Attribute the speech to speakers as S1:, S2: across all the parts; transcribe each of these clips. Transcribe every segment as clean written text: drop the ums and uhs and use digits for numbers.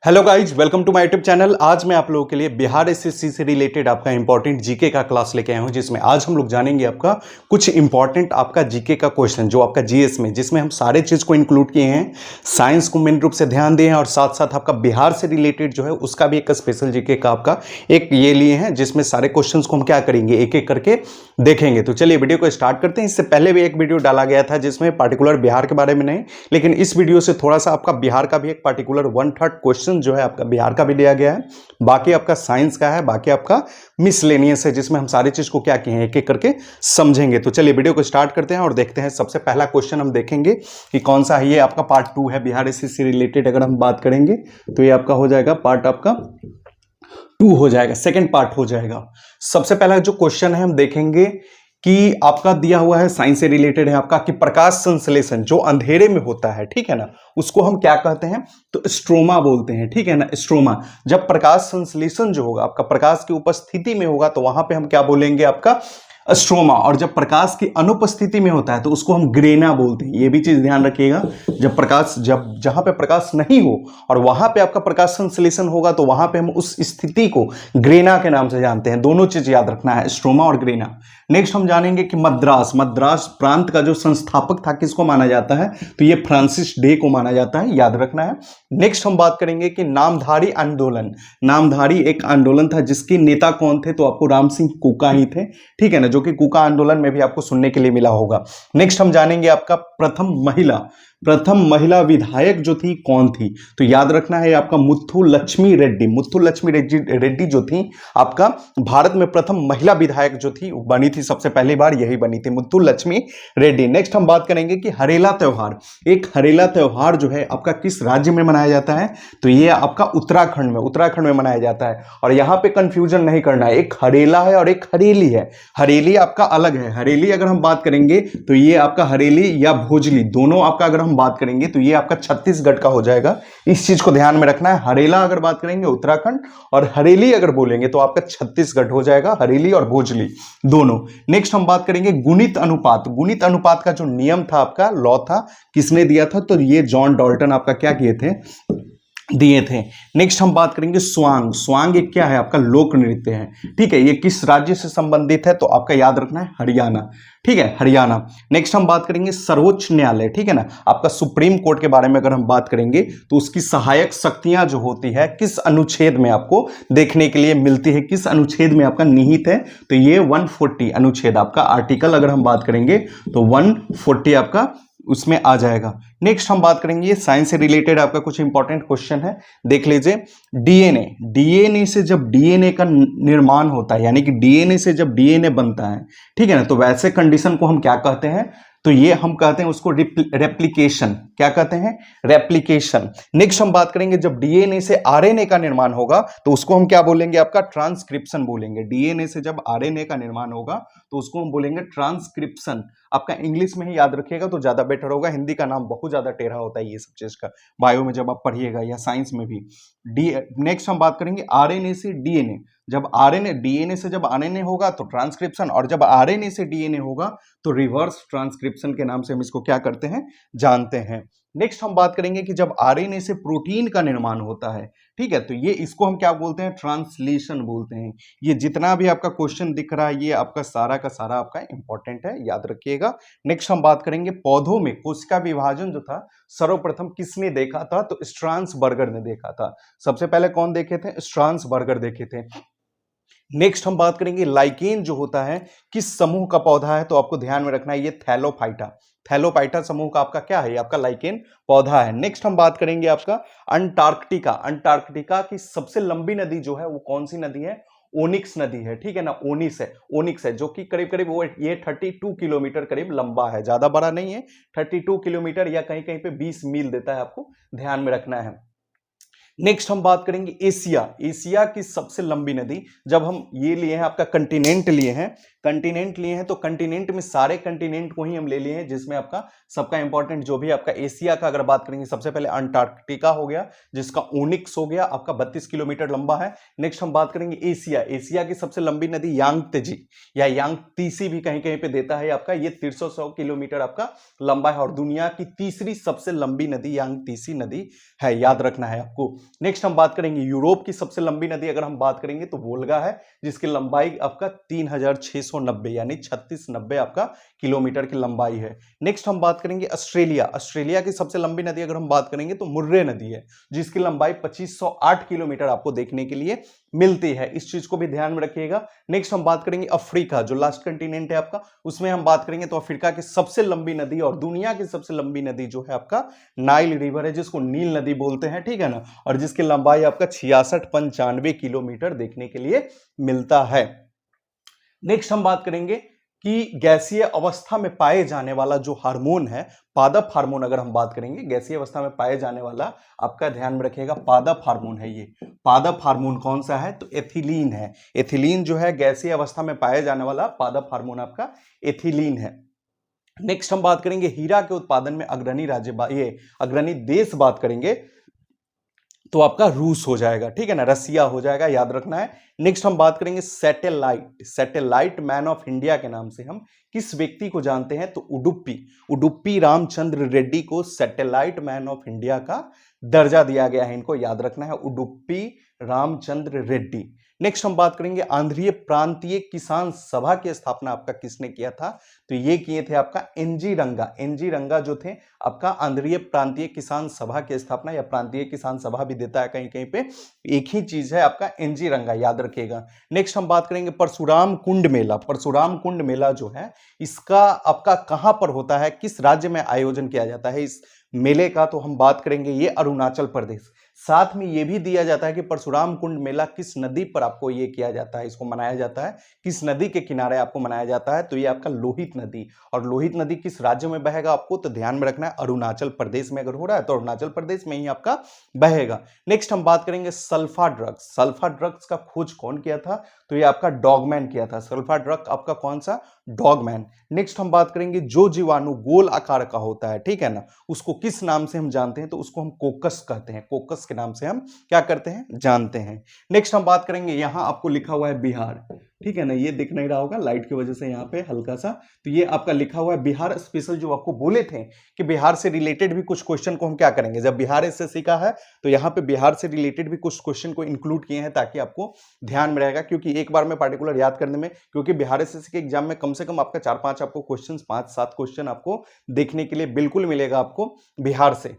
S1: Hello guys, welcome to my YouTube channel. आज मैं आप लोगों के लिए बिहार एसएससी से रिलेटेड आपका इंपॉर्टेंट जीके का क्लास लेके आया हूं, जिसमें आज हम लोग जानेंगे आपका कुछ इंपॉर्टेंट आपका जीके का क्वेश्चन जो आपका जीएस में, जिसमें हम सारे चीज को इंक्लूड किए हैं। साइंस को मेन रूप से ध्यान दिए हैं और साथ साथ आपका बिहार से रिलेटेड जो है उसका भी एक स्पेशल जीके का आपका एक ये लिए हैं, जिसमें सारे क्वेश्चन को हम क्या करेंगे, एक एक करके देखेंगे। तो चलिए वीडियो को स्टार्ट करते हैं। इससे पहले भी एक वीडियो डाला गया था जिसमें पर्टिकुलर बिहार के बारे में नहीं, लेकिन इस वीडियो से थोड़ा सा आपका बिहार का भी एक पर्टिकुलर 1/3 क्वेश्चन जो है आपका बिहार का भी लिया गया है। बाकी आपका साइंस का है, बाकी आपका मिसलेनियस है, जिसमें हम सारी चीज को क्या किए हैं एक एक करके समझेंगे। तो चलिए वीडियो को स्टार्ट करते हैं और देखते हैं। सबसे पहला क्वेश्चन हम देखेंगे कि कौन सा है। ये आपका पार्ट 2 है बिहार एसएससी रिलेटेड। अगर हम बात करेंगे तो ये आपका हो जाएगा पार्ट आपका 2 हो जाएगा, सेकेंड पार्ट हो जाएगा। सबसे पहला जो क्वेश्चन है हम देखेंगे कि आपका दिया हुआ है, साइंस से रिलेटेड है आपका, कि प्रकाश संश्लेषण जो अंधेरे में होता है, ठीक है ना, उसको हम क्या कहते हैं, तो स्ट्रोमा बोलते हैं, ठीक है ना, स्ट्रोमा। जब प्रकाश संश्लेषण जो होगा आपका प्रकाश की उपस्थिति में होगा तो वहां पे हम क्या बोलेंगे, आपका स्ट्रोमा। और जब प्रकाश की अनुपस्थिति में होता है तो उसको हम ग्रेना बोलते हैं। ये भी चीज ध्यान रखिएगा, जब जहां पे प्रकाश नहीं हो और वहां पे आपका प्रकाश संश्लेषण होगा तो वहां पे हम उस स्थिति को ग्रेना के नाम से जानते हैं। दोनों चीज याद रखना है, स्ट्रोमा और ग्रेना। नेक्स्ट हम जानेंगे कि मद्रास प्रांत का जो संस्थापक था किसको माना जाता है, तो ये फ्रांसिस डे को माना जाता है, याद रखना है। नेक्स्ट हम बात करेंगे कि नामधारी एक आंदोलन था जिसके नेता कौन थे, तो आपको राम सिंह कुका ही थे, ठीक है ना, जो कि कुका आंदोलन में भी आपको सुनने के लिए मिला होगा। नेक्स्ट हम जानेंगे आपका प्रथम महिला विधायक जो थी कौन थी, तो याद रखना है आपका मुथु लक्ष्मी रेड्डी जो थी आपका भारत में प्रथम महिला विधायक जो थी बनी थी, सबसे पहली बार यही बनी थी, मुथु लक्ष्मी रेड्डी। नेक्स्ट हम बात करेंगे कि हरेला त्योहार जो है आपका किस राज्य में मनाया जाता है, तो ये आपका उत्तराखंड में मनाया जाता है। और यहां पे कंफ्यूजन नहीं करना है, एक हरेला है और एक हरेली है। हरेली आपका अलग है। हरेली अगर हम बात करेंगे तो ये आपका हरेली या भोजली दोनों आपका अगर हम बात करेंगे तो ये आपका छत्तीसगढ़ का हो जाएगा। इस चीज को ध्यान में रखना है। हरेला अगर बात करेंगे उत्तराखंड और हरेली अगर बोलेंगे तो आपका छत्तीसगढ़ हो जाएगा, हरेली और भोजली दोनों। नेक्स्ट हम बात करेंगे गुणित अनुपात का जो नियम था आपका, लॉ था, किसने दिया था, तो ये जॉन डाल्टन आपका क्या दिए थे। नेक्स्ट हम बात करेंगे स्वांग एक क्या है, आपका लोक नृत्य है, ठीक है। ये किस राज्य से संबंधित है, तो आपका याद रखना है हरियाणा, ठीक है, हरियाणा। नेक्स्ट हम बात करेंगे सर्वोच्च न्यायालय, ठीक है ना, आपका सुप्रीम कोर्ट के बारे में अगर हम बात करेंगे तो उसकी सहायक शक्तियां जो होती है किस अनुच्छेद में आपको देखने के लिए मिलती है, किस अनुच्छेद में आपका निहित है, तो ये 140 अनुच्छेद आपका, आर्टिकल अगर हम बात करेंगे तो 140 आपका उसमें आ जाएगा। नेक्स्ट हम बात करेंगे साइंस से रिलेटेड आपका कुछ इंपॉर्टेंट क्वेश्चन है, देख लीजिए। डीएनए से जब डीएनए का निर्माण होता है, यानी कि डीएनए से जब डीएनए बनता है, ठीक है ना, तो वैसे कंडीशन को हम क्या कहते हैं, तो ये हम कहते हैं उसको रेप्लिकेशन। क्या कहते हैं, रेप्लिकेशन। नेक्स्ट हम बात करेंगे जब डीएनए से आरएनए का निर्माण होगा तो उसको हम क्या बोलेंगे, आपका ट्रांसक्रिप्शन बोलेंगे। डीएनए से जब आरएनए का निर्माण होगा तो उसको हम बोलेंगे ट्रांसक्रिप्शन। आपका इंग्लिश में ही याद रखिएगा तो ज्यादा बेटर होगा, हिंदी का नाम बहुत ज्यादा टेढ़ा होता है ये सब चीज का, बायो में जब आप पढ़िएगा या साइंस में भी। नेक्स्ट हम बात करेंगे आरएनए से डीएनए। जब डीएनए से जब आरएनए होगा तो ट्रांसक्रिप्शन, और जब आरएनए से डीएनए होगा तो रिवर्स ट्रांसक्रिप्शन के नाम से हम इसको क्या करते हैं, जानते हैं। नेक्स्ट हम बात करेंगे कि जब आरएनए से प्रोटीन का निर्माण होता है, ठीक है, तो ये इसको हम क्या बोलते हैं, ट्रांसलेशन बोलते हैं। ये जितना भी आपका क्वेश्चन दिख रहा है ये आपका सारा का सारा आपका इंपॉर्टेंट है, याद रखिएगा। नेक्स्ट हम बात करेंगे पौधों में कोशिका विभाजन जो था सर्वप्रथम किसने देखा था, तो स्ट्रासबर्गर ने देखा था। सबसे पहले कौन देखे थे, स्ट्रासबर्गर देखे थे। नेक्स्ट हम बात करेंगे लाइकेन जो होता है किस समूह का पौधा है, तो आपको ध्यान में रखना है ये थैलोपाइटा समूह का आपका क्या है, आपका लाइकेन पौधा है। नेक्स्ट हम बात करेंगे आपका अंटार्कटिका की सबसे लंबी नदी जो है वो कौन सी नदी है, ओनिक्स नदी है, ठीक है ना, ओनिक्स है जो कि करीब करीब वो ये 32 किलोमीटर करीब लंबा है, ज्यादा बड़ा नहीं है, 32 किलोमीटर या कहीं कहीं पे 20 मील देता है, आपको ध्यान में रखना है। नेक्स्ट हम बात करेंगे एशिया की सबसे लंबी नदी। जब हम ये लिए हैं आपका कंटिनेंट लिए हैं, कंटिनेंट लिए हैं तो कंटिनेंट में सारे कंटिनेंट को ही हम ले लिए हैं, जिसमें आपका सबका इंपॉर्टेंट जो भी आपका एशिया का अगर बात करेंगे, सबसे पहले अंटार्कटिका हो गया जिसका ओनिक्स हो गया, आपका 32 किलोमीटर लंबा है। नेक्स्ट हम बात करेंगे एशिया, एशिया की सबसे लंबी नदी यांगत्जे या यांगतीसी भी कहीं कहीं पे देता है आपका, ये 300 किलोमीटर आपका लंबा है और दुनिया की तीसरी सबसे लंबी नदी यांगतीसी नदी है, याद रखना है आपको। नेक्स्ट हम बात करेंगे यूरोप की सबसे लंबी नदी अगर हम बात करेंगे तो वोल्गा है, जिसकी लंबाई आपका 3690 यानी 3690 आपका किलोमीटर की लंबाई है। नेक्स्ट हम बात करेंगे ऑस्ट्रेलिया, ऑस्ट्रेलिया की सबसे लंबी नदी अगर हम बात करेंगे तो मुर्रे नदी है, जिसकी लंबाई 2508 किलोमीटर आपको देखने के लिए मिलती है, इस चीज को भी ध्यान में रखिएगा। नेक्स्ट हम बात करेंगे अफ्रीका, जो लास्ट कंटिनेंट है आपका, उसमें हम बात करेंगे तो अफ्रीका की सबसे लंबी नदी और दुनिया की सबसे लंबी नदी जो है आपका नाइल रिवर है, जिसको नील नदी बोलते हैं, ठीक है ना, और जिसकी लंबाई आपका 6695 किलोमीटर देखने के लिए मिलता है। नेक्स्ट हम बात करेंगे कि गैसीय अवस्था में पाए जाने वाला जो हार्मोन है, पादप हार्मोन अगर हम बात करेंगे, गैसीय अवस्था में पाए जाने वाला, आपका ध्यान में रखिएगा पादप हार्मोन है ये। पादप हार्मोन कौन सा है? तो एथिलीन है। एथिलीन जो है गैसीय अवस्था में पाए जाने वाला पादप हार्मोन आपका एथिलीन है। नेक्स्ट हम बात करेंगे हीरा के उत्पादन में अग्रणी राज्य, ये अग्रणी देश बात करेंगे तो आपका रूस हो जाएगा, ठीक है ना, रसिया हो जाएगा, याद रखना है। नेक्स्ट हम बात करेंगे satellite, satellite man of India के नाम से हम किस व्यक्ति को जानते हैं? तो उडुपी, उडुपी रामचंद्र रेड्डी को सैटेलाइट मैन ऑफ इंडिया का दर्जा दिया गया है, इनको याद रखना है, उडुपी रामचंद्र रेड्डी। नेक्स्ट हम बात करेंगे आंध्रीय प्रांतीय किसान सभा की स्थापना आपका किसने किया था? तो ये किए थे आपका एनजी रंगा, एनजी रंगा जो थे आपका आंध्रीय प्रांतीय किसान सभा की स्थापना, या प्रांतीय किसान सभा भी देता है कहीं कहीं पे, एक ही चीज है आपका एनजी रंगा, याद रखिएगा। नेक्स्ट हम बात करेंगे परशुराम कुंड मेला, परशुराम कुंड मेला जो है इसका आपका कहां पर होता है, किस राज्य में आयोजन किया जाता है इस मेले का? तो हम बात करेंगे ये अरुणाचल प्रदेश। साथ में ये भी दिया जाता है कि परशुराम कुंड मेला किस नदी पर आपको ये किया जाता है, इसको मनाया जाता है, किस नदी के किनारे आपको मनाया जाता है? तो ये आपका लोहित नदी, और लोहित नदी किस राज्य में बहेगा आपको तो ध्यान में रखना है, अरुणाचल प्रदेश में अगर हो रहा है तो अरुणाचल प्रदेश में ही आपका बहेगा। नेक्स्ट हम बात करेंगे सल्फा ड्रग्स, सल्फा ड्रग्स का खोज कौन किया था? तो ये आपका डॉगमैन किया था, सल्फा ड्रग आपका कौन सा? डॉगमैन। नेक्स्ट हम बात करेंगे जो जीवाणु गोल आकार का होता है, ठीक है ना, उसको किस नाम से हम जानते हैं? तो उसको हम कोकस कहते हैं, कोकस के नाम से हम क्या करते हैं? जानते हैं। नेक्स्ट हम बात करेंगे, यहां आपको लिखा हुआ है बिहार, ठीक है ना, ये दिख नहीं रहा होगा लाइट की वजह से यहाँ पे हल्का सा, तो ये आपका लिखा हुआ है बिहार स्पेशल, जो आपको बोले थे कि बिहार से रिलेटेड भी कुछ क्वेश्चन को हम क्या करेंगे, जब बिहार एसएससी का है तो यहाँ पे बिहार से रिलेटेड भी कुछ क्वेश्चन को इंक्लूड किए हैं ताकि आपको ध्यान में रहेगा, क्योंकि एक बार में पार्टिकुलर याद करने में, क्योंकि बिहार एसएससी के एग्जाम में कम से कम आपका 4-5 आपको क्वेश्चन, 5-7 क्वेश्चन आपको देखने के लिए बिल्कुल मिलेगा आपको बिहार से।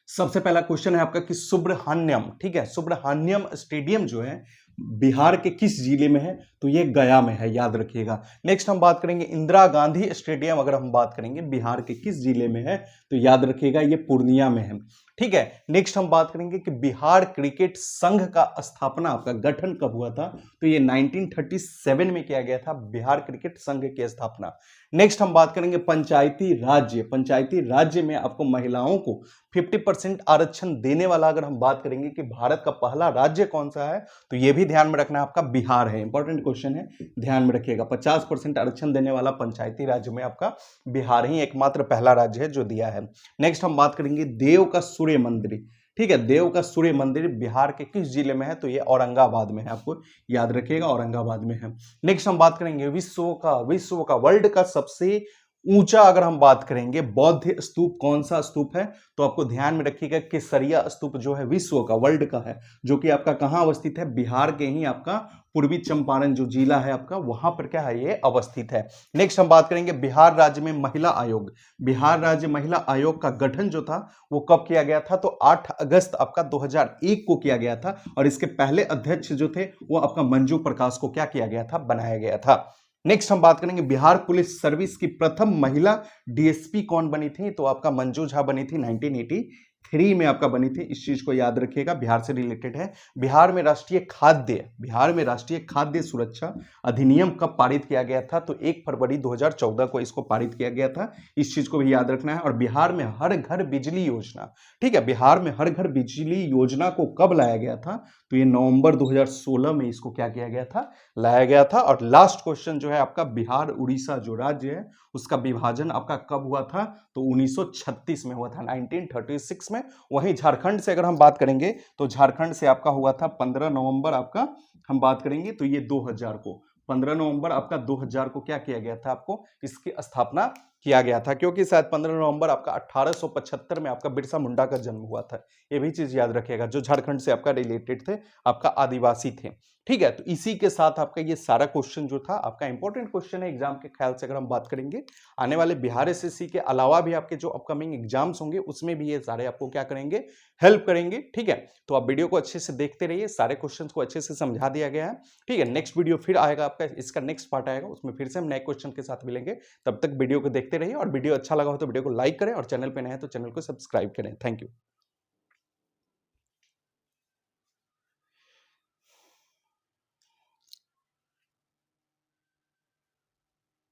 S1: सबसे पहला क्वेश्चन है आपका कि सुब्रहान्यम, ठीक है, सुब्रहान्यम स्टेडियम जो है बिहार के किस जिले में है? तो ये गया में है, याद रखिएगा। नेक्स्ट हम बात करेंगे इंदिरा गांधी स्टेडियम, अगर हम बात करेंगे बिहार के किस जिले में है? तो याद रखिएगा ये पूर्णिया में है, ठीक है। नेक्स्ट हम बात करेंगे कि बिहार क्रिकेट संघ का स्थापना आपका गठन कब हुआ था? तो ये 1937 में किया गया था, बिहार क्रिकेट संघ की स्थापना। नेक्स्ट हम बात करेंगे पंचायती राज्य, पंचायती राज्य में आपको महिलाओं को 50% आरक्षण देने वाला अगर हम बात करेंगे कि भारत का पहला राज्य कौन सा है? तो ये भी ध्यान में रखना, आपका बिहार है, इंपॉर्टेंट क्वेश्चन है, ध्यान में रखिएगा। 50% आरक्षण देने वाला पंचायती राज्य में आपका बिहार ही एकमात्र पहला राज्य है जो दिया है। नेक्स्ट हम बात करेंगे देव का सूर्य मंदिर, ठीक है, देव का सूर्य मंदिर बिहार के किस जिले में है? तो ये औरंगाबाद में है, आपको याद रखिएगा औरंगाबाद में है। नेक्स्ट हम बात करेंगे विश्व का वर्ल्ड का सबसे ऊंचा अगर हम बात करेंगे बौद्ध स्तूप कौन सा स्तूप है? तो आपको ध्यान में रखिएगा केसरिया स्तूप जो है विश्व का, वर्ल्ड का है, जो कि आपका कहां अवस्थित है? बिहार के ही आपका पूर्वी चंपारण जो जिला है आपका, वहां पर क्या है? ये अवस्थित है। नेक्स्ट हम बात करेंगे बिहार राज्य में महिला आयोग, बिहार राज्य महिला आयोग का गठन जो था वो कब किया गया था? तो 8 अगस्त आपका 2001 को किया गया था, और इसके पहले अध्यक्ष जो थे वो आपका मंजू प्रकाश को क्या किया गया था? बनाया गया था। नेक्स्ट हम बात करेंगे बिहार पुलिस सर्विस की प्रथम महिला डीएसपी कौन बनी थी? तो आपका मंजू झा बनी थी 1983 1993 में आपका बनी थी, इस चीज को याद रखिएगा, बिहार से रिलेटेड है। बिहार में राष्ट्रीय खाद्य सुरक्षा अधिनियम कब पारित किया गया था? तो 1 फरवरी 2014 को इसको पारित किया गया था, इस चीज को भी याद रखना है। और बिहार में हर घर बिजली योजना, ठीक है, बिहार में हर घर बिजली योजना को कब लाया गया था? तो ये नवंबर 2016 में इसको क्या किया गया था? लाया गया था। और लास्ट क्वेश्चन जो है आपका, बिहार उड़ीसा जो राज्य है उसका विभाजन आपका कब हुआ था? तो 1936 में हुआ था, 1936 में। वहीं झारखंड से अगर हम बात करेंगे तो झारखंड से आपका हुआ था 15 नवंबर आपका, हम बात करेंगे तो ये 2000 को, 15 नवंबर आपका 2000 को क्या किया गया था? आपको इसकी स्थापना किया गया था, क्योंकि शायद 15 नवंबर आपका 1875 में आपका बिरसा मुंडा का जन्म हुआ था। ये भी चीज याद रखिएगा, जो झारखंड से आपका रिलेटेड थे, आपका आदिवासी थे। ठीक है, तो इसी के साथ आपका ये सारा क्वेश्चन जो था आपका इंपॉर्टेंट क्वेश्चन है एग्जाम के ख्याल से। अगर हम बात करेंगे आने वाले बिहार एसएससी के अलावा भी आपके जो अपकमिंग एग्जाम्स होंगे उसमें भी ये सारे आपको क्या करेंगे? हेल्प करेंगे। ठीक है, तो आप वीडियो को अच्छे से देखते रहिए, सारे क्वेश्चंस को अच्छे से समझा दिया गया है। ठीक है, नेक्स्ट वीडियो फिर आएगा आपका, इसका नेक्स्ट पार्ट आएगा, उसमें फिर से हम नए क्वेश्चन के साथ मिलेंगे। तब तक वीडियो को देखते रहिए, और वीडियो अच्छा लगा हो तो वीडियो को लाइक करें, और चैनल पे नए हैं तो चैनल को सब्सक्राइब करें। Thank you.